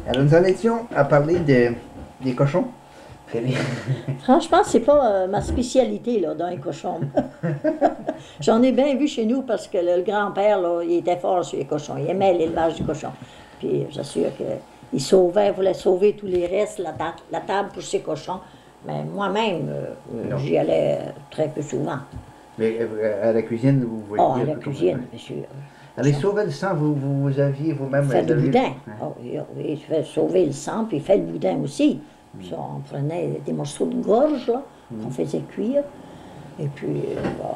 Alors, nous en étions à parler des cochons. Franchement, c'est pas ma spécialité, là, dans les cochons. J'en ai bien vu chez nous parce que le grand-père, là, il était fort sur les cochons. Il aimait l'élevage du cochon. Puis, j'assure qu'il sauvait, voulait sauver tous les restes, la table pour ses cochons. Mais moi-même, j'y allais très peu souvent. Mais à la cuisine, vous voyez. Oh, à la cuisine, bien sûr. Alors, sauver le sang, vous aviez vous-même. Fait du boudin. Oh, oui, il fait sauver le sang, puis il fait le boudin aussi. Ça, on prenait des morceaux de gorge, là, qu'on faisait cuire, et puis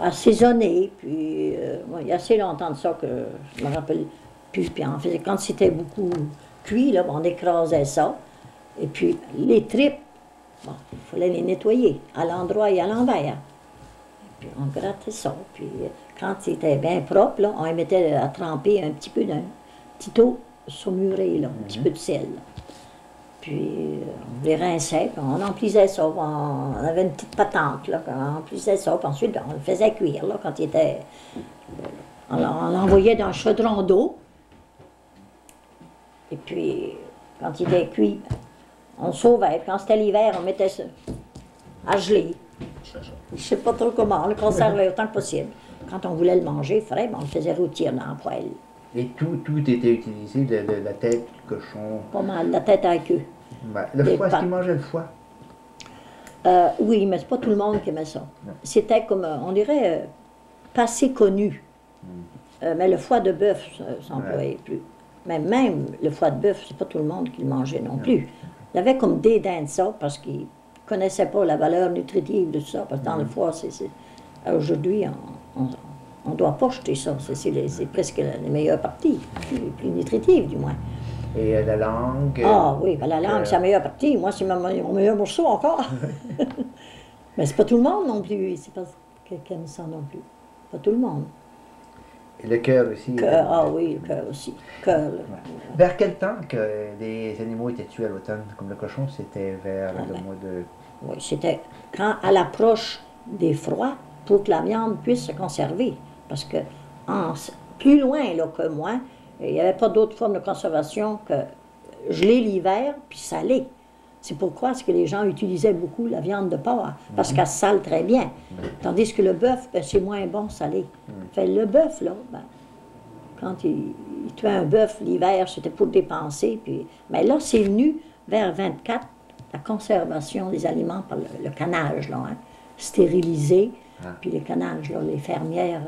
assaisonner. Puis, il y a assez longtemps de ça que je me rappelle plus. Puis on faisait, quand c'était beaucoup cuit, là, on écrasait ça. Et puis les tripes, bon, il fallait les nettoyer à l'endroit et à l'envers. Et puis on grattait ça. Puis quand c'était bien propre, là, on les mettait à tremper un petit peu d'un petit eau saumurée, là, un petit peu de sel. Puis on les rinçait, puis on emplissait ça. On avait une petite patente, là, on emplissait ça, puis ensuite on le faisait cuire, là, quand il était. On l'envoyait dans un chaudron d'eau. Et puis, quand il était cuit, on le sauvait. Quand c'était l'hiver, on mettait ça à geler. Je ne sais pas trop comment, on le conservait autant que possible. Quand on voulait le manger frais, on le faisait rôtir dans la poêle. Et tout était utilisé, de la tête du cochon. Pas mal, la tête à la queue. Ben, le foie, est-ce qu'il mangeait le foie? Oui, mais c'est pas tout le monde qui aimait ça. C'était comme, on dirait, pas assez connu. Mais le foie de bœuf s'employait plus. Mais même le foie de bœuf, c'est pas tout le monde qui le mangeait non plus. Il y avait comme dédain de ça parce qu'ils ne connaissaient pas la valeur nutritive de ça. Parce que dans le foie, aujourd'hui, on ne doit pas jeter ça. C'est presque les meilleures parties, plus nutritives du moins. Et la langue? Ah oui, ben la langue, c'est la meilleure partie. Moi, c'est mon meilleur morceau encore. Mais c'est pas tout le monde non plus. C'est pas quelqu'un aime ça non plus. Pas tout le monde. Et le cœur aussi? Ah oui, le cœur aussi. Cœur, vers quel temps que les animaux étaient tués à l'automne? Comme le cochon, c'était vers le mois de... Oui, c'était quand à l'approche des froids, pour que la viande puisse se conserver. Parce que plus loin là, que moi, il n'y avait pas d'autre forme de conservation que geler l'hiver puis saler. C'est pourquoi que les gens utilisaient beaucoup la viande de porc, parce qu'elle sale très bien. Tandis que le bœuf, ben, c'est moins bon salé. Fait le bœuf, là, ben, quand il tuait un bœuf l'hiver, c'était pour dépenser. Puis, mais là, c'est venu vers 24, la conservation des aliments par le canage, là, hein, stérilisé. Puis les canages, là, les fermières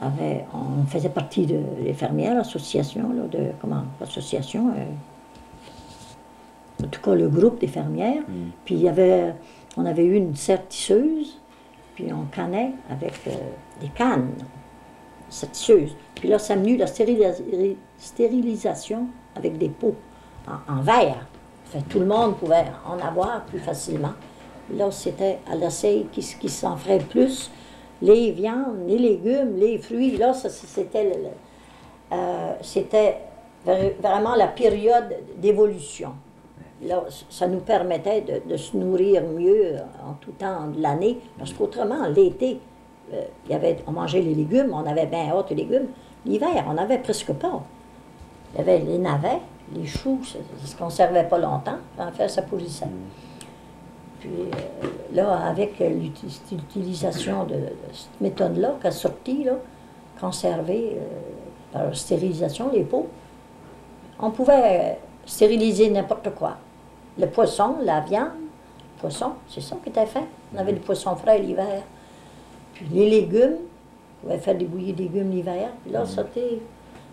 on faisait partie des fermières, l'association, l'association, en tout cas le groupe des fermières. Puis on avait eu une serre tisseuse, puis on cannait avec des cannes, cette tisseuse. Puis là, ça venu la stérilisation avec des pots en verre. Fait, tout le monde pouvait en avoir plus facilement. Là, c'était à l'essai qui s'en ferait plus. Les viandes, les légumes, les fruits, là, c'était vraiment la période d'évolution. Là, ça nous permettait de se nourrir mieux en tout temps de l'année, parce qu'autrement, l'été, on mangeait les légumes, on avait bien hâte les légumes. L'hiver, on n'avait presque pas. Il y avait les navets, les choux, ça ne se conservait pas longtemps, en fait, ça pourrissait. Puis là, avec l'utilisation de cette méthode-là, qui a sorti, là, conserver par stérilisation les pots, on pouvait stériliser n'importe quoi. Le poisson, la viande, le poisson, c'est ça qui était fait. On avait des poissons frais l'hiver. Puis les légumes, on pouvait faire des bouillies de légumes l'hiver. Puis là, ça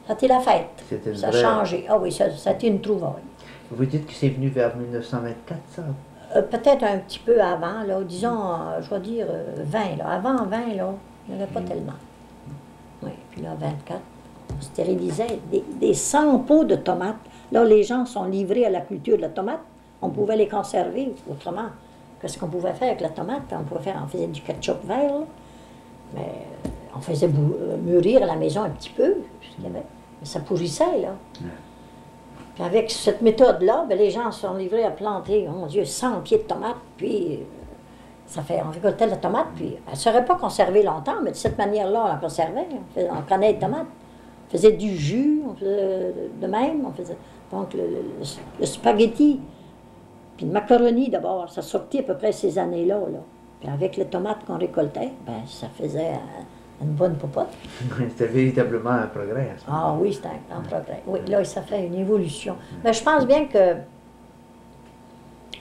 a été la fête. Ça a changé. Ah oui, ça a été une trouvaille. Vous dites que c'est venu vers 1924, ça? Peut-être un petit peu avant, là, disons, je vais dire 20. Là. Avant 20, là, il n'y en avait pas tellement. Oui, puis là, 24, on stérilisait des 100 pots de tomates. Là, les gens sont livrés à la culture de la tomate. On pouvait les conserver autrement. Qu'est-ce qu'on pouvait faire avec la tomate? On faisait du ketchup vert, là. Mais on faisait mûrir à la maison un petit peu, mais ça pourrissait, là. Puis avec cette méthode-là, ben, les gens sont livrés à planter, oh mon Dieu, 100 pieds de tomates, puis on récoltait la tomate, puis elle ne serait pas conservée longtemps, mais de cette manière-là, on la conservait, on prenait les tomates. faisait du jus, on faisait de même, on faisait donc le spaghetti, puis le macaroni d'abord, ça sortit à peu près ces années-là. Là. Puis avec les tomates qu'on récoltait, ben ça faisait une bonne popote. C'était véritablement un progrès à ce moment-là. Ah oui, c'était un grand progrès. Oui, là, ça fait une évolution. Mais je pense bien que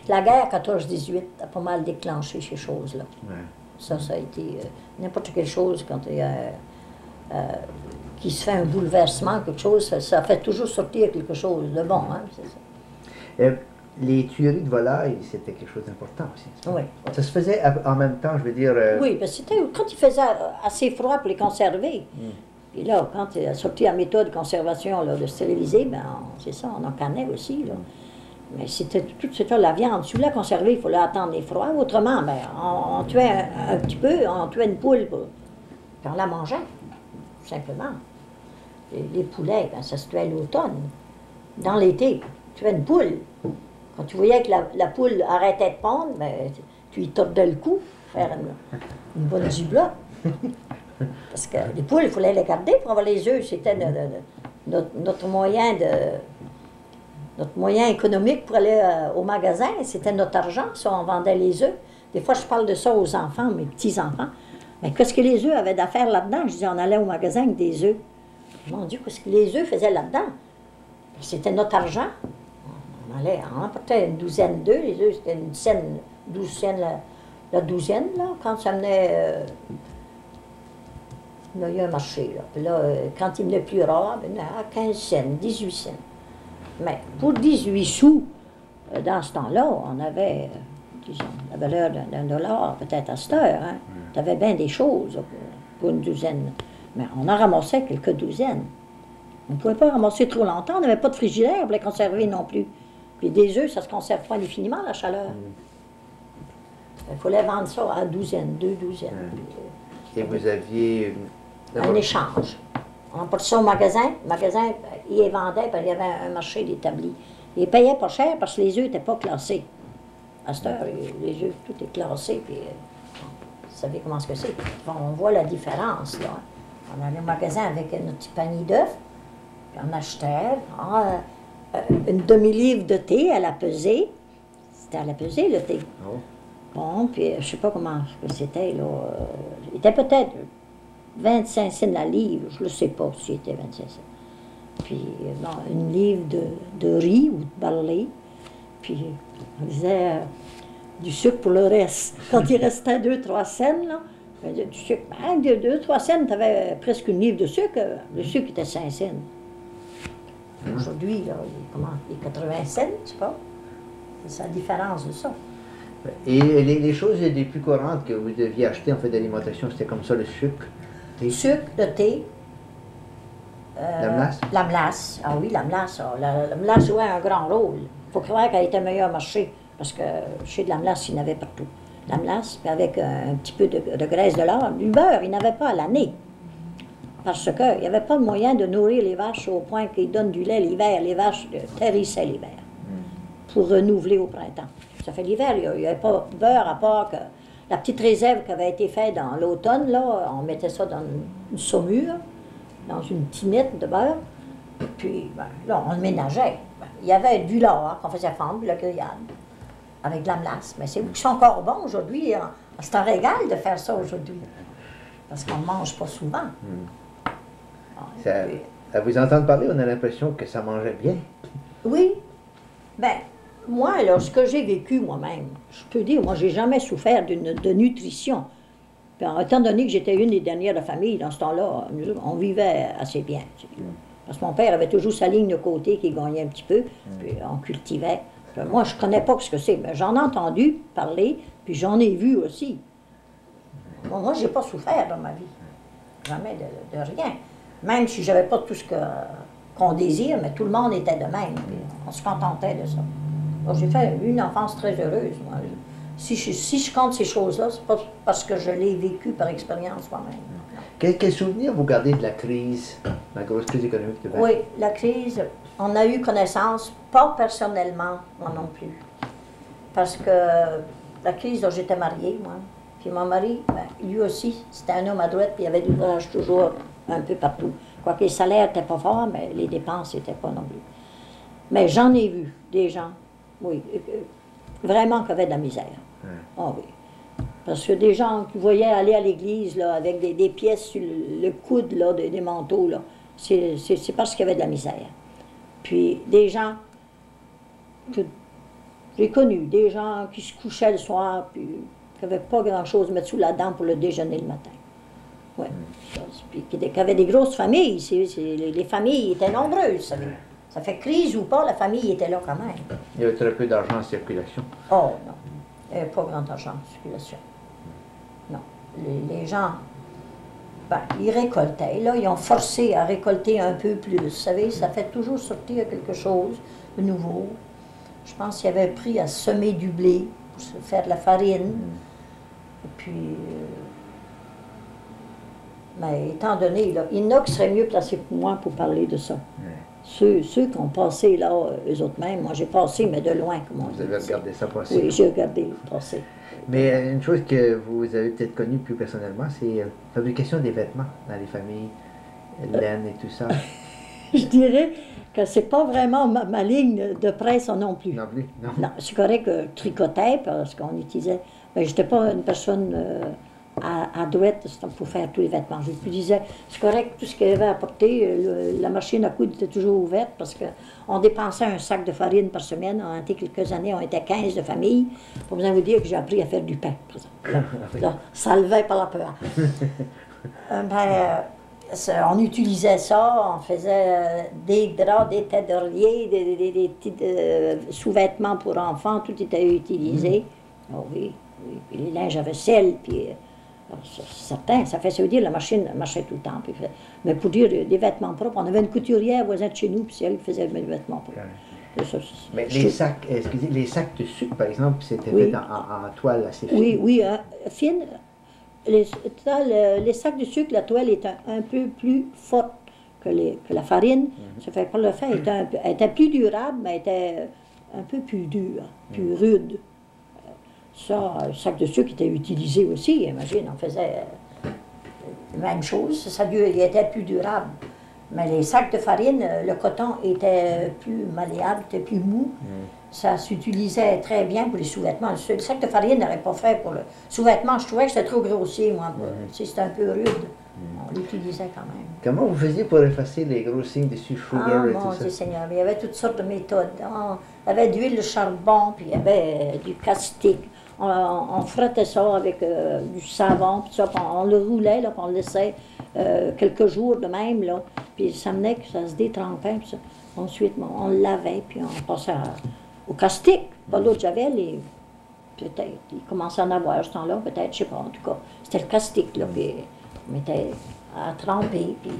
la guerre 14-18 a pas mal déclenché ces choses-là. Ouais. Ça a été n'importe quelle chose quand il y a qui se fait un bouleversement, quelque chose, ça fait toujours sortir quelque chose de bon, hein, c'est ça. Les tueries de volailles, c'était quelque chose d'important aussi. Oui. Ça se faisait en même temps, je veux dire... Oui, parce que c'était quand il faisait assez froid pour les conserver. Puis là, quand il a sorti la méthode de conservation là, de stériliser, ben, c'est ça, on en cannait aussi. Là. Mais c'était la viande. Si vous la conserver, il fallait attendre les froids. Autrement, ben, on tuait un petit peu, on tuait une poule, puis on la mangeait, tout simplement. Les poulets, ben, ça se tuait l'automne. Dans l'été, tu tuais une poule. Quand tu voyais que la poule arrêtait de pondre, ben, tu lui tordais le cou, faire une bonne giblotte. Parce que les poules, il fallait les garder pour avoir les œufs. C'était notre moyen économique pour aller au magasin. C'était notre argent, ça, on vendait les œufs. Des fois, je parle de ça aux enfants, mes petits-enfants. Mais qu'est-ce que les œufs avaient d'affaires là-dedans? Je disais, on allait au magasin avec des œufs. Mon Dieu, qu'est-ce que les œufs faisaient là-dedans? C'était notre argent. On allait en emporter une douzaine d'œufs. Les œufs, c'était une dizaine, 12 cents la douzaine, là, quand ça venait... là, il y a un marché, là. Puis là, quand il venait plus rare, il venait à 15 cents, 18 cents. Mais pour 18 sous, dans ce temps-là, on avait, disons, la valeur d'un dollar, peut-être à cette heure. Hein. Tu avais bien des choses pour une douzaine. Mais on en ramassait quelques douzaines. On ne pouvait pas ramasser trop longtemps, on n'avait pas de frigidaire pour les conserver non plus. Puis des œufs, ça ne se conserve pas indéfiniment, la chaleur. Il fallait vendre ça à douzaine, 2 douzaines. Et vous aviez... Un échange. On portait ça au magasin. Le magasin, il les vendait, puis il y avait un marché d'établi. Il les payait pas cher parce que les œufs n'étaient pas classés. À cette heure, les œufs, tout est classé, puis vous savez comment c'est que c'est. Bon, on voit la différence, là. On allait au magasin avec notre petit panier d'œufs, puis on achetait une demi-livre de thé à la pesée. C'était à la pesée, le thé. Oh. Bon, puis je ne sais pas comment c'était, là. Il était peut-être 25 cents la livre, je ne sais pas s'il était 25 cents. Puis, bon, une livre de riz ou de barley. Puis, on disait du sucre pour le reste. Quand il restait 2-3 cents, là, on disait du sucre. Ben, 2-3 cents, tu avais presque une livre de sucre. Le sucre était 5 cents. Aujourd'hui, là, il est 80 cents, tu sais pas. C'est la différence de ça. Et les choses les plus courantes que vous deviez acheter en fait d'alimentation, c'était comme ça, le sucre? Le sucre, le thé. La melasse? La melasse. Ah oui, la melasse. La melasse jouait un grand rôle. Il faut croire qu'elle était meilleure marché, parce que chez de la melasse, il y en avait partout. La melasse, puis avec un petit peu de graisse de lard. Du beurre, il n'y en avait pas à l'année. Parce qu'il n'y avait pas de moyen de nourrir les vaches au point qu'ils donnent du lait l'hiver. Les vaches terrissaient l'hiver pour renouveler au printemps. Ça fait l'hiver, il n'y avait pas de beurre à part que la petite réserve qui avait été faite dans l'automne, là, on mettait ça dans une saumure, dans une tinette de beurre, puis ben, là, on le ménageait. Ben, il y avait du lard qu'on faisait fondre, de la grillade, avec de la melasse. Mais c'est encore bon aujourd'hui. C'est un régal de faire ça aujourd'hui, parce qu'on ne mange pas souvent. À vous entendre parler, on a l'impression que ça mangeait bien. Oui. Ben, moi, là, ce que j'ai vécu moi-même, je peux dire, moi, j'ai jamais souffert de nutrition. Puis, étant donné que j'étais une des dernières de famille, dans ce temps-là, on vivait assez bien. Parce que mon père avait toujours sa ligne de côté qui gagnait un petit peu, puis on cultivait. Puis, moi, je ne connais pas ce que c'est, mais j'en ai entendu parler, puis j'en ai vu aussi. Moi, je n'ai pas souffert dans ma vie. Jamais de rien. Même si je n'avais pas tout ce qu'on désire, mais tout le monde était de même. Puis on se contentait de ça. J'ai fait une enfance très heureuse, moi. Si je compte ces choses-là, c'est pas parce que je l'ai vécu par expérience moi-même. Quel souvenir vous gardez de la crise, la grosse crise économique de 20? Oui, la crise, on a eu connaissance, pas personnellement, moi non plus. Parce que la crise, là, j'étais mariée, moi. Puis mon mari, ben, lui aussi, c'était un homme à droite, puis il y avait de l'ouvrage toujours un peu partout. Quoique les salaires n'étaient pas forts, mais les dépenses n'étaient pas non plus. Mais j'en ai vu des gens, oui, vraiment qui avaient de la misère. Ah oui. Parce que des gens qui voyaient aller à l'église là, avec des pièces sur le coude là, des manteaux, là, c'est parce qu'il y avait de la misère. Puis des gens que j'ai connus, des gens qui se couchaient le soir, puis qui n'avaient pas grand-chose à mettre sous la dent pour le déjeuner le matin. Oui. Puis qui avaient des grosses familles. Les familles étaient nombreuses, vous savez. Ça fait crise ou pas, la famille était là quand même. Il y avait très peu d'argent en circulation. Oh non, il n'y avait pas grand argent en circulation. Non. Les gens, ben, ils récoltaient. Là, ils ont forcé à récolter un peu plus. Vous savez, ça fait toujours sortir quelque chose de nouveau. Je pense qu'il y avait pris à semer du blé pour se faire de la farine. Et puis, mais étant donné, là, il y en a qui seraient mieux placés que moi pour parler de ça. Ceux qui ont passé là, eux autres mêmes, moi j'ai passé, mais de loin, comme on dit. Vous avez regardé ça passer? Oui, j'ai regardé passer. Mais une chose que vous avez peut-être connue plus personnellement, c'est la fabrication des vêtements dans les familles, laine et tout ça. Je dirais que c'est pas vraiment ma ligne de presse non plus. Non plus? Non. Non, c'est correct que je tricotais parce qu'on utilisait. Mais je n'étais pas une personne adouette pour faire tous les vêtements. Je disais, c'est correct, tout ce qu'il y avait à porter, la machine à coudre était toujours ouverte parce qu'on dépensait un sac de farine par semaine. On a été quelques années, on était 15 de famille. Pour vous dire que j'ai appris à faire du pain, par exemple. Là, ça levait par la peur. On utilisait ça, on faisait des draps, des têtes d'oreiller, des petits sous-vêtements pour enfants, tout était utilisé. Oh oui, oui, puis les linges à vaisselle, puis certain, ça veut dire la machine marchait tout le temps. Puis, mais pour dire des vêtements propres, on avait une couturière voisine de chez nous, puis c'est elle qui faisait mes vêtements propres. Ça, mais les sacs, excusez, les sacs de sucre, par exemple, c'était fait en toile assez fine. Oui, oui, fine. Les sacs de sucre, la toile est un peu plus forte que la farine. Ça fait par le fait, elle était plus durable, mais elle était un peu plus dure, plus rude. Ça, le sac de sucre était utilisé aussi, imagine, on faisait la même chose, il était plus durable. Mais les sacs de farine, le coton était plus malléable, était plus mou. Ça s'utilisait très bien pour les sous-vêtements. Le sac de farine n'aurait pas fait pour le sous-vêtement. Je trouvais que c'était trop grossier, moi. C'était un peu rude. On l'utilisait quand même. Comment vous faisiez pour effacer les gros signes dessus, sugar et tout ça? Mon Dieu Seigneur, il y avait toutes sortes de méthodes. Il y avait de l'huile de charbon, puis il y avait du caustique. On frottait ça avec du savon, puis ça, puis on le roulait, là, puis on le laissait quelques jours de même, là, puis ça menait que ça se détrempait, puis ça. Ensuite, on le lavait, puis on passait au caustique, pas l'eau de javel, peut-être, il commençait à en avoir ce temps-là, peut-être, je sais pas, en tout cas, c'était le caustique, là, puis on mettait à tremper, puis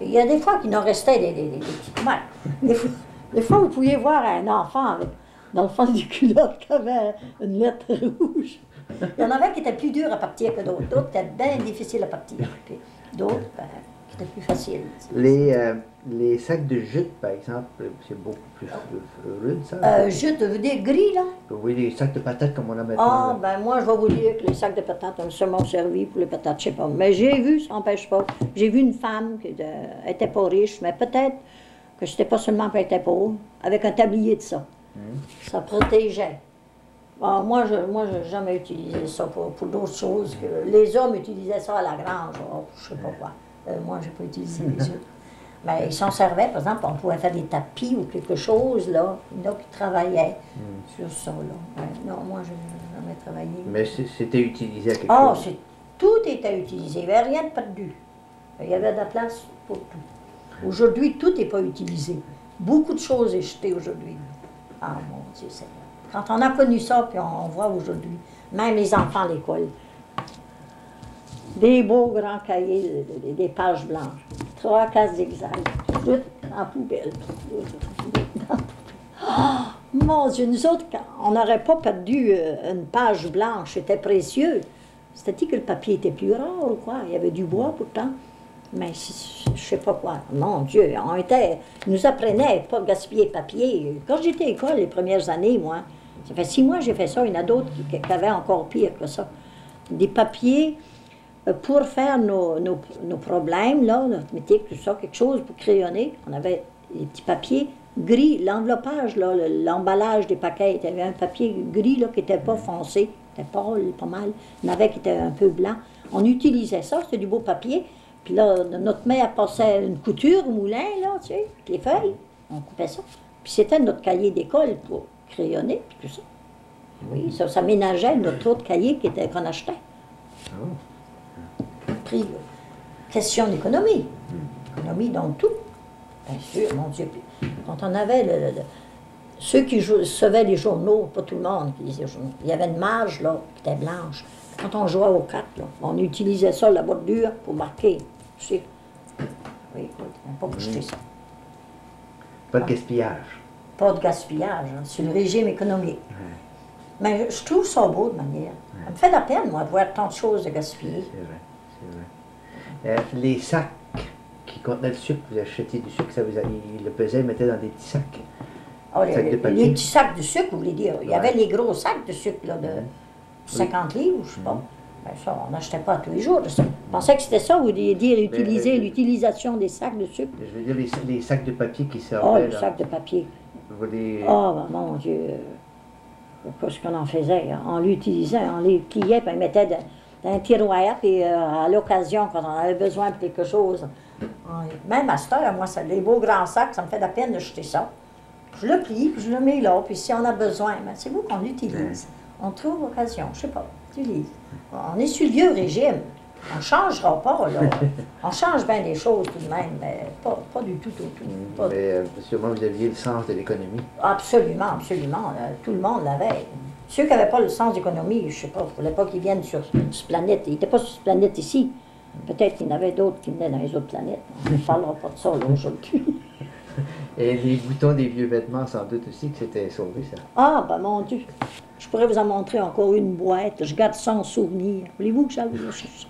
il y a des fois qu'il nous restait des petites marques. Des fois, vous pouviez voir un enfant avec dans le fond du culotte qui avait une lettre rouge. Il y en avait qui étaient plus durs à partir que d'autres. D'autres étaient bien difficiles à partir. Puis d'autres, qui étaient plus faciles. Les sacs de jute, par exemple, c'est beaucoup plus rude, ça? Jute, vous dire gris, là? Oui, les sacs de patates comme on a maintenant. Ben moi, je vais vous dire que les sacs de patates ont seulement servi pour les patates, je sais pas. Mais j'ai vu, ça n'empêche pas, j'ai vu une femme qui n'était pas riche, mais peut-être que c'était pas seulement qu'elle était pauvre, avec un tablier de ça. Ça protégeait. Bon, moi, je n'ai jamais utilisé ça pour d'autres choses. Que les hommes utilisaient ça à la grange, je ne sais pas quoi. Moi, je n'ai pas utilisé les autres. Mais ils s'en servaient, par exemple, on pouvait faire des tapis ou quelque chose, là. Il y en a qui travaillaient sur ça, là. Ouais, non, moi, je n'ai jamais travaillé. Mais c'était utilisé à quelque chose? Tout était utilisé. Il n'y avait rien de perdu. Il y avait de la place pour tout. Aujourd'hui, tout n'est pas utilisé. Beaucoup de choses est jetées aujourd'hui. Ah, mon Dieu Seigneur. Quand on a connu ça, puis on voit aujourd'hui, même les enfants à l'école, des beaux grands cahiers, des pages blanches, 3 cases zigzag, toutes en poubelle. Oh, mon Dieu, nous autres, on n'aurait pas perdu une page blanche, c'était précieux. C'était-il que le papier était plus rare ou quoi? Il y avait du bois pourtant. Mais je ne sais pas quoi. Mon Dieu, ils nous apprenaient à ne pas gaspiller le papier. Quand j'étais à l'école, les premières années, moi, ça fait 6 mois que j'ai fait ça. Il y en a d'autres qui avaient encore pire que ça. Des papiers pour faire nos problèmes, là, notre métier, tout ça, quelque chose pour crayonner. On avait des petits papiers gris, l'enveloppage, là, l'emballage des paquets, il y avait un papier gris là, qui n'était pas foncé, qui était pâle, pas mal. Il y en avait qui étaient un peu blanc. On utilisait ça, c'était du beau papier. Puis là, notre mère passait une couture au moulin, là, tu sais, avec les feuilles. On coupait ça. Puis c'était notre cahier d'école pour crayonner, puis tout ça. Oui, ça ménageait notre autre cahier qu'on achetait. Puis, question d'économie. Économie dans tout. Bien sûr, mon Dieu. Puis, quand on avait ceux qui recevaient les journaux, pas tout le monde qui lisait les journaux, il y avait une marge là, qui était blanche. Quand on jouait aux cartes, là, on utilisait ça, la boîte dure, pour marquer. Tu sais. Oui, écoute, on n'a pas pour jeter ça. Pas de gaspillage. Pas de gaspillage, hein, c'est le régime économique. Mais je trouve ça beau de manière. Ça me fait de la peine, moi, de voir tant de choses de gaspiller. C'est vrai. Les sacs qui contenaient le sucre, vous achetiez du sucre, ils le pesaient, ils le mettaient dans des petits sacs. Oh, les petits sacs de sucre, vous voulez dire. Il y avait les gros sacs de sucre là, de 50 livres, je ne sais pas. Ben, ça, on n'achetait pas tous les jours de ça. Je pensais que c'était ça, vous vouliez dire l'utilisation des sacs de sucre. Je veux dire les sacs de papier qui servaient. Oh, les sacs de papier. Oh, ben, mon Dieu. Qu'est-ce qu'on en faisait? On l'utilisait, on les pliait, puis on les mettait dans un tiroir, puis à l'occasion, quand on avait besoin de quelque chose. Même à cette heure, moi, les beaux grands sacs, ça me fait de la peine de jeter ça. Je le plie, puis je le mets là, puis si on a besoin, ben, c'est vous qu'on l'utilise. On trouve l'occasion, je ne sais pas, on utilise. On est sur le vieux régime. On ne changera pas, là. On change bien des choses tout de même, mais pas du tout. Mais sûrement vous aviez le sens de l'économie. Absolument, absolument. Tout le monde l'avait. Ceux qui n'avaient pas le sens d'économie, je ne sais pas, il ne fallait pas qu'ils viennent sur cette planète. Ils n'étaient pas sur cette planète ici. Peut-être qu'il y en avait d'autres qui venaient dans les autres planètes. On ne parlera pas de ça là, aujourd'hui. Et les boutons des vieux vêtements, sans doute aussi, que c'était sauvé, ça. Ah, ben mon Dieu. Je pourrais vous en montrer encore une boîte. Je garde ça en souvenir. Voulez-vous que j'aille le chercher?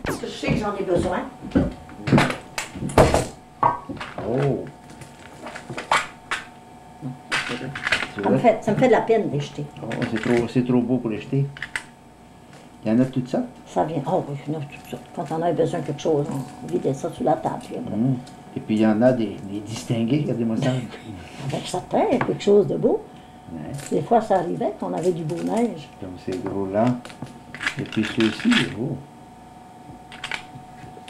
Parce que je sais que j'en ai besoin. Oh! Ça me fait de la peine de les jeter. Oh, c'est trop beau pour les jeter. Il y en a toutes sortes? Ça vient. Oh oui, il y en a toutes sortes. Quand on a besoin de quelque chose, on vidait ça sur la table. Et puis il y en a des distingués, regardez-moi ça. Avec certains, quelque chose de beau. Ouais. Des fois, ça arrivait qu'on avait du beau neige. Comme ces gros-là. Et puis ceux-ci, oh.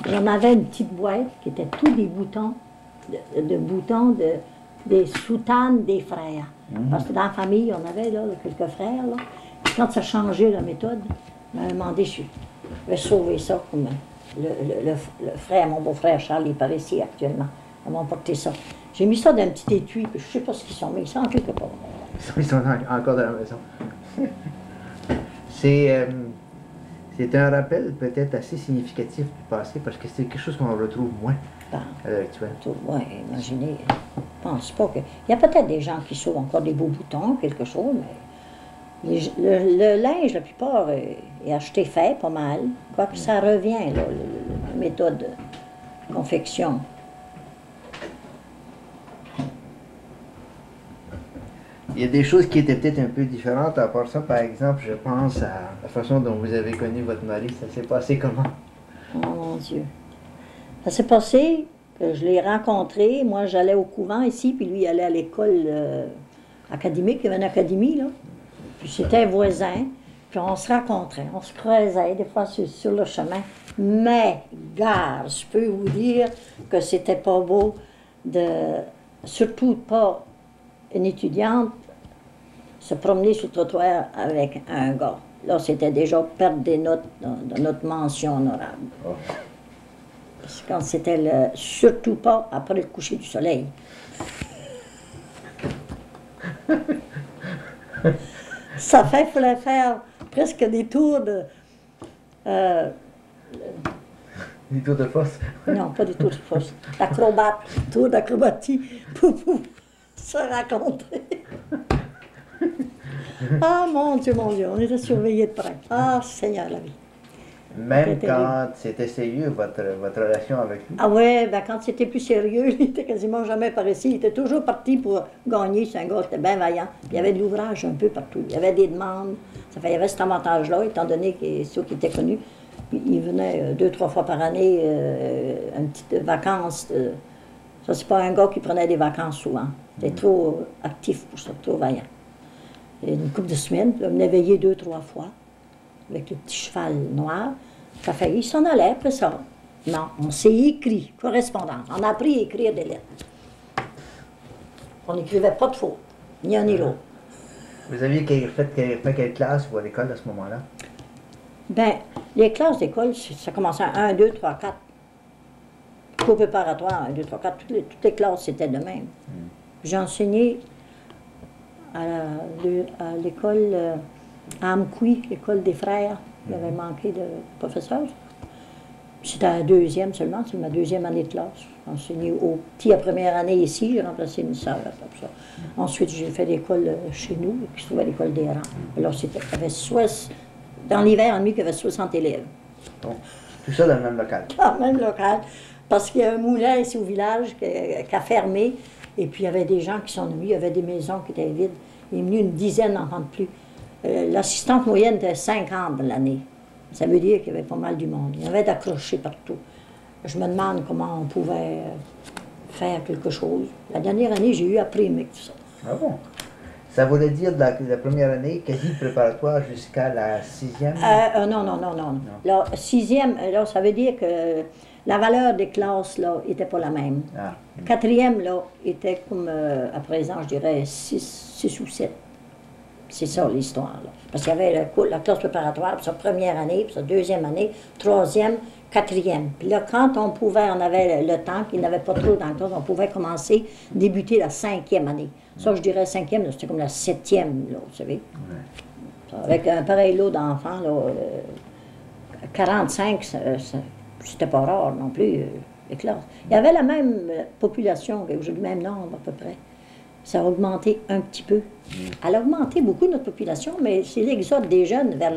J'en avais une petite boîte qui était tous des boutons, des soutanes des frères. Parce que dans la famille, on avait là, quelques frères. Là. Et quand ça changeait la méthode, on m'a demandé si je vais sauver ça comme le frère, mon beau-frère Charles, il est par ici actuellement. Ils m'ont porté ça. J'ai mis ça dans un petit étui, puis je ne sais pas ce qu'ils sont, mais ils sont en quelque part. Ils sont encore dans la maison. C'est un rappel peut-être assez significatif du passé, parce que c'est quelque chose qu'on retrouve moins à l'heure actuelle. Oui, imaginez. Je ne pense pas que... Il y a peut-être des gens qui sauvent encore des beaux boutons, quelque chose, mais le linge, la plupart, est acheté fait, pas mal. Quoique ça revient, là, la méthode de confection. Il y a des choses qui étaient peut-être un peu différentes. À part ça, par exemple, je pense à la façon dont vous avez connu votre mari. Ça s'est passé comment? Oh mon Dieu. Ça s'est passé que je l'ai rencontré. Moi, j'allais au couvent ici, puis lui, il allait à l'école académique. Il y avait une académie, là. Puis c'était un voisin. Puis on se rencontrait, on se croisait des fois sur le chemin. Mais, gare, je peux vous dire que c'était pas beau de... Surtout pas une étudiante se promener sur le trottoir avec un gars. Là, c'était déjà perdre des notes dans notre mention honorable. Oh. Parce que quand c'était surtout pas après le coucher du soleil. Ça fait, il fallait faire presque des tours de... des tours de force? Non, pas des tours de force. D'acrobate, tour d'acrobatie pour se rencontrer. Ah, mon Dieu, on était surveillés de près. Ah, Seigneur, la vie. Même quand c'était sérieux, votre relation avec lui? Ah ouais, ben quand c'était plus sérieux, il était quasiment jamais par ici. Il était toujours parti pour gagner. C'est un gars qui était bien vaillant. Puis il y avait de l'ouvrage un peu partout. Il y avait des demandes. Ça fait, il y avait cet avantage-là, étant donné que ceux qui étaient connus, il venait 2-3 fois par année, une petite vacance. Ça, c'est pas un gars qui prenait des vacances souvent. Il était trop actif pour ça, trop vaillant. Et une couple de semaines, il venait veiller 2-3 fois avec le petit cheval noir. Ça fait, il s'en allait après ça. Non, on s'est écrit, correspondance. On a appris à écrire des lettres. On n'écrivait pas de fautes, ni un ni l'autre. Vous aviez fait quelle classe ou à l'école à ce moment-là? Bien, les classes d'école, ça commençait à 1, 2, 3, 4. Cours préparatoire, 1, 2, 3, 4. Toutes les classes, c'était de même. J'ai enseigné à l'école à Amqui, l'école des frères. Il avait manqué de professeurs. C'était à la deuxième seulement, c'est ma deuxième année de classe. J'ai enseigné au petit à première année ici, j'ai remplacé une sœur comme ça. Ensuite, j'ai fait l'école chez nous, qui se trouvait à l'école des Rangs. Alors, il y avait dans l'hiver, en nuit, il y avait 60 élèves. Bon, tout ça dans le même local? Dans le même local, parce qu'il y a un moulin ici au village qui a fermé, et puis il y avait des gens qui sont venus, il y avait des maisons qui étaient vides. Il est venu une dizaine d'enfants de plus. L'assistante moyenne était 50 de l'année. Ça veut dire qu'il y avait pas mal du monde. Il y avait d'accrochés partout. Je me demande comment on pouvait faire quelque chose. La dernière année, j'ai eu à primer tout ça. Ah bon? Ça voulait dire de la première année, quasi préparatoire jusqu'à la 6e? Non. La 6e, là, ça veut dire que la valeur des classes, là, n'était pas la même. Ah. 4e, là, était comme, à présent, je dirais 6 ou 7. C'est ça l'histoire. Parce qu'il y avait la classe préparatoire, puis sa première année, puis sa deuxième année, troisième, quatrième. Puis là, quand on pouvait, on avait le temps, qu'il n'y avait pas trop dans la classe, on pouvait commencer, débuter la 5e année. Ça, je dirais 5e, c'était comme la 7e, là, vous savez. Ouais. Avec un pareil lot d'enfants, là, 45, c'était pas rare non plus, les classes. Il y avait la même population, le même nombre à peu près. Ça a augmenté un petit peu. Elle a augmenté beaucoup notre population, mais c'est l'exode des jeunes vers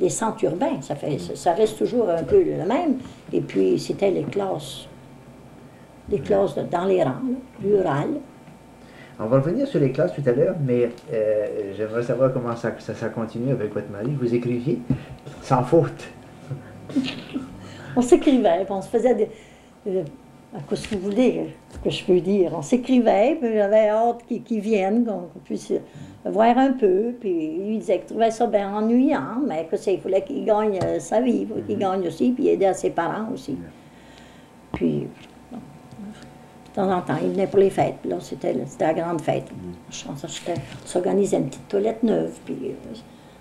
les centres urbains. Ça reste toujours un peu le même. Et puis, c'était les classes dans les rangs, rurales. On va revenir sur les classes tout à l'heure, mais j'aimerais savoir comment ça continue avec votre mari. Vous écriviez sans faute. On s'écrivait, on se faisait des... Qu'est-ce que vous voulez que je peux dire? On s'écrivait, puis j'avais hâte qu'ils viennent, qu'on puisse voir un peu. Puis lui disait qu'il trouvait ça bien ennuyant, mais que il fallait qu'il gagne sa vie, il fallait qu'il gagne aussi, puis aider à ses parents aussi. Puis, bon, de temps en temps, il venait pour les fêtes. Là, c'était la grande fête. On s'organisait une petite toilette neuve, puis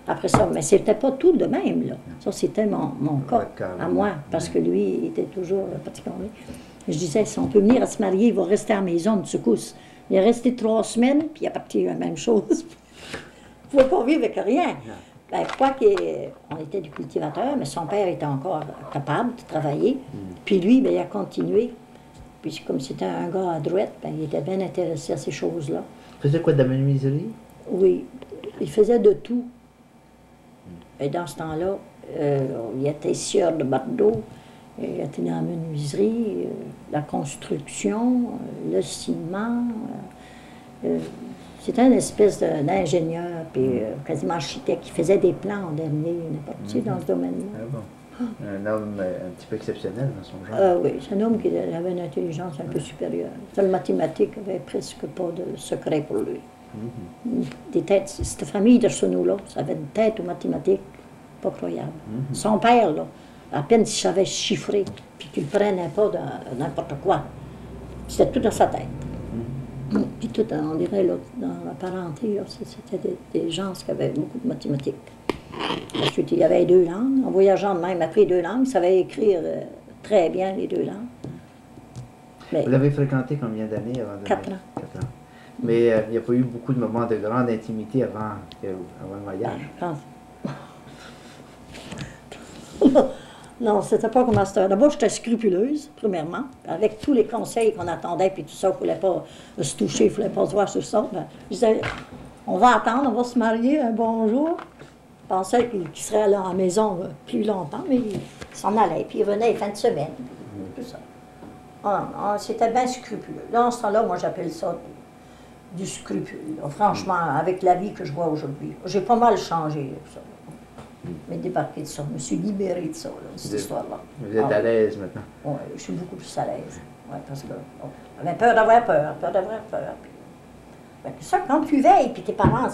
après ça, mais c'était pas tout de même, là. Ça, c'était mon cas à moi, parce que lui, il était toujours particulier. Je disais, si on peut venir à se marier, il va rester à la maison de secousse. Il est resté 3 semaines, puis il est parti la même chose. Il ne pouvait pas vivre avec rien. Ben, quoi qu'on était du cultivateur, mais son père était encore capable de travailler. Puis lui, ben, il a continué. Puis comme c'était un gars à droite, ben, il était bien intéressé à ces choses-là. Il faisait quoi, de la menuiserie? Oui, il faisait de tout. Et dans ce temps-là, il était sieur de bateau. Il était dans la menuiserie, la construction, le ciment. C'était une espèce d'ingénieur, puis quasiment architecte, qui faisait des plans en dernier, n'importe dans ce domaine-là. Ah bon. Un homme un petit peu exceptionnel dans son genre. Oui, c'est un homme qui avait une intelligence un peu supérieure. La mathématique avait presque pas de secret pour lui. Des têtes, cette famille d'Arsenault-là, ça avait une tête aux mathématiques pas croyable. Son père, là, à peine s'il savait chiffrer, puis qu'il ne prenait pas de n'importe quoi. C'était tout dans sa tête. Puis tout, on dirait, là, dans la parenté, c'était des gens qui avaient beaucoup de mathématiques. Ensuite, il y avait 2 langues. En voyageant de même, après 2 langues, il savait écrire très bien les 2 langues. Mais, vous l'avez fréquenté combien d'années avant de... 4 ans. 4 ans. Mais il n'y a pas eu beaucoup de moments de grande intimité avant le mariage? Non, c'était pas comme à cette heure. D'abord, j'étais scrupuleuse, premièrement, avec tous les conseils qu'on attendait, puis tout ça, il ne fallait pas se toucher, il ne fallait pas se voir sur ça. Ben, je disais, on va attendre, on va se marier un bon jour. pensait qu'il serait là à la maison plus longtemps, mais il s'en allait, puis il revenait les fins de semaine, tout ça. C'était bien scrupuleux. Là, en ce temps-là, moi, j'appelle ça du scrupule, là, franchement, avec la vie que je vois aujourd'hui. J'ai pas mal changé, ça. Mais débarqué de ça, je me suis libérée de ça, là, de cette histoire-là. Vous êtes à l'aise maintenant? Oui, je suis beaucoup plus à l'aise. Ouais, parce que j'avais peur d'avoir peur, peur d'avoir peur. Puis, ça, quand tu veilles, puis tes parents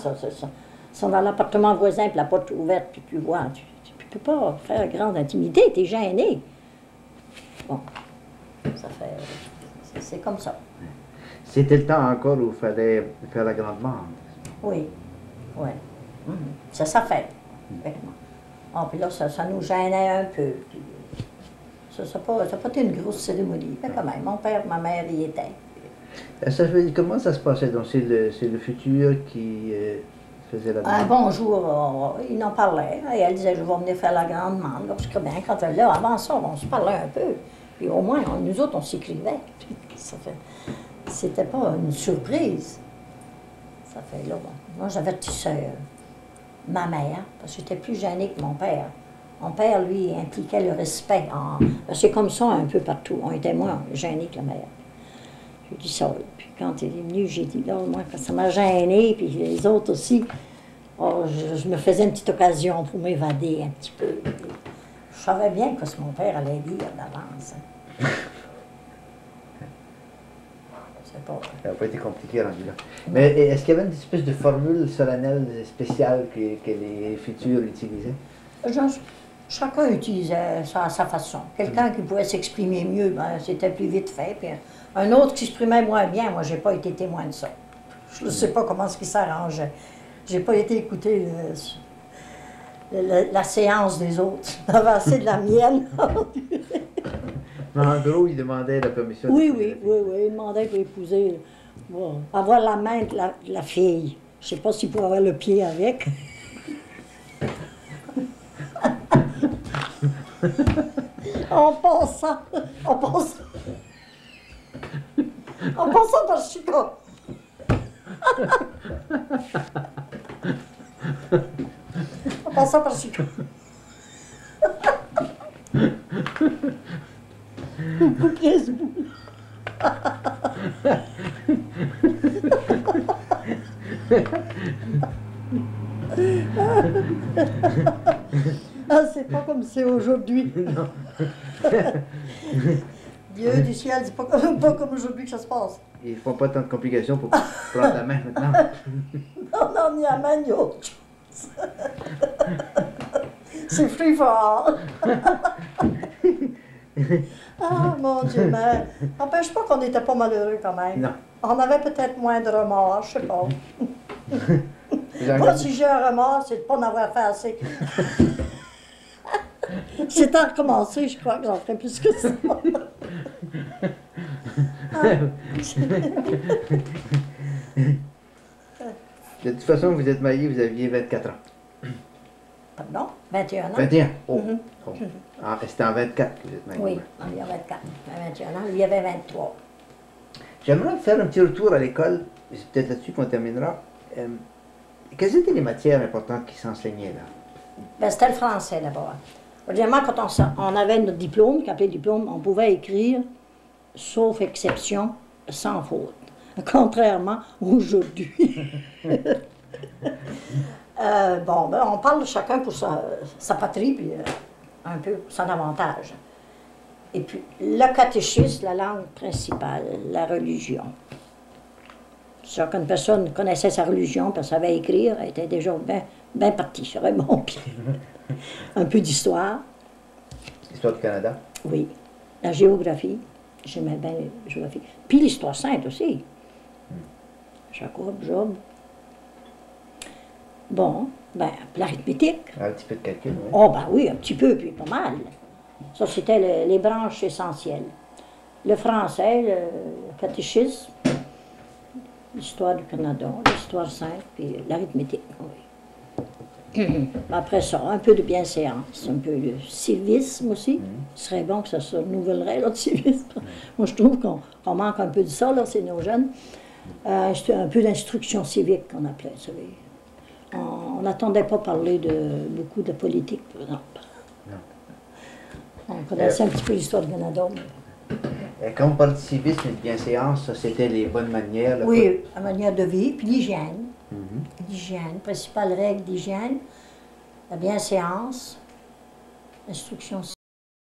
sont dans l'appartement voisin, puis la porte est ouverte, puis tu vois, tu ne peux pas faire grande intimité, tu es gêné. Bon, ça fait... C'est comme ça. C'était le temps encore où il fallait faire la grande mande. Oui, oui. C'est sa fête, avec moi. Ah, puis là, ça nous gênait un peu. Puis, ça n'a pas été une grosse cérémonie, mais quand même, mon père, ma mère y étaient. Comment ça se passait? Donc, c'est le futur qui faisait la demande? Un bon jour, il en parlait, et elle disait, je vais venir faire la grande mande. Parce que bien, quand elle là, avant ça, on se parlait un peu. Puis au moins, nous autres, on s'écrivait. C'était pas une surprise. Ça fait là, bon. Moi, j'avertissais ma mère, parce que j'étais plus gênée que mon père. Mon père, lui, impliquait le respect. C'est comme ça un peu partout. On était moins gênés que la mère. J'ai dit ça. Puis quand il est venu, j'ai dit, là, moi, ça m'a gênée, puis les autres aussi. Oh, je me faisais une petite occasion pour m'évader un petit peu. Je savais bien que ce que mon père allait dire d'avance. Hein. Ça n'a pas été compliqué rendu là. Mais est-ce qu'il y avait une espèce de formule solennelle spéciale que les futurs utilisaient? Chacun utilisait ça à sa façon. Quelqu'un qui pouvait s'exprimer mieux, ben, c'était plus vite fait. Puis un autre qui s'exprimait moins bien, moi, j'ai pas été témoin de ça. Je ne sais pas comment ce qui s'arrangeait. J'ai pas été écouter la séance des autres. J'avais assez de la mienne. Mais en gros, il demandait la permission. Oui, il demandait pour épouser, avoir la main de la fille. Je ne sais pas s'il pouvait avoir le pied avec. en passant par Chicago. En passant par Chicago. C'est pas comme c'est aujourd'hui. Dieu du ciel, c'est pas comme aujourd'hui que ça se passe. Ils font pas tant de complications pour prendre la main maintenant. Non, ni la main, ni autre chose. C'est free for all. Ah, mon Dieu, mais n'empêche pas qu'on n'était pas malheureux quand même. Non. On avait peut-être moins de remords, je sais pas. Moi, si j'ai un remords, c'est de ne pas en avoir fait assez. C'est à recommencer, je crois que j'en ferai plus que ça. De toute façon, vous êtes marié, vous aviez 24 ans. Pardon? 21 ans. 21? Oh. Oh. Ah, c'était en 24 que vous êtes marié. Oui, il y a 24. 21 ans, lui, il y avait 23. J'aimerais faire un petit retour à l'école. C'est peut-être là-dessus qu'on terminera. Quelles étaient les matières importantes qui s'enseignaient là? Ben, c'était le français d'abord. Premièrement, quand on avait notre diplôme, qu'appelait diplôme, on pouvait écrire, sauf exception, sans faute. Contrairement aujourd'hui. On parle chacun pour sa patrie, puis un peu pour son avantage. Et puis, le catéchisme, la langue principale, la religion. Si une personne connaissait sa religion, puis savait écrire, elle était déjà bien partie, serait bon pied. Un peu d'histoire. L'histoire du Canada? Oui. La géographie, j'aimais bien la géographie. Puis l'histoire sainte aussi. Jacob, Job. Bon, l'arithmétique. Un petit peu de calcul, oui. Oh, ben oui, un petit peu, puis pas mal. Ça, c'était les branches essentielles. Le français, le catéchisme, l'histoire du Canada, l'histoire sainte, puis l'arithmétique, oui. Après ça, un peu de bienséance, un peu de civisme aussi. Ce serait bon que ça se renouvellerait, le civisme. Moi, je trouve qu'on manque un peu de ça, là, c'est nos jeunes. Un peu d'instruction civique, qu'on appelait, vous savez. On n'attendait pas parler beaucoup de politique, par exemple. On connaissait un petit peu l'histoire du Canada. Et comme positivisme et bienséance, ça c'était les bonnes manières. Oui, la manière de vivre, puis l'hygiène. L'hygiène, principale règle d'hygiène, la bienséance, l'instruction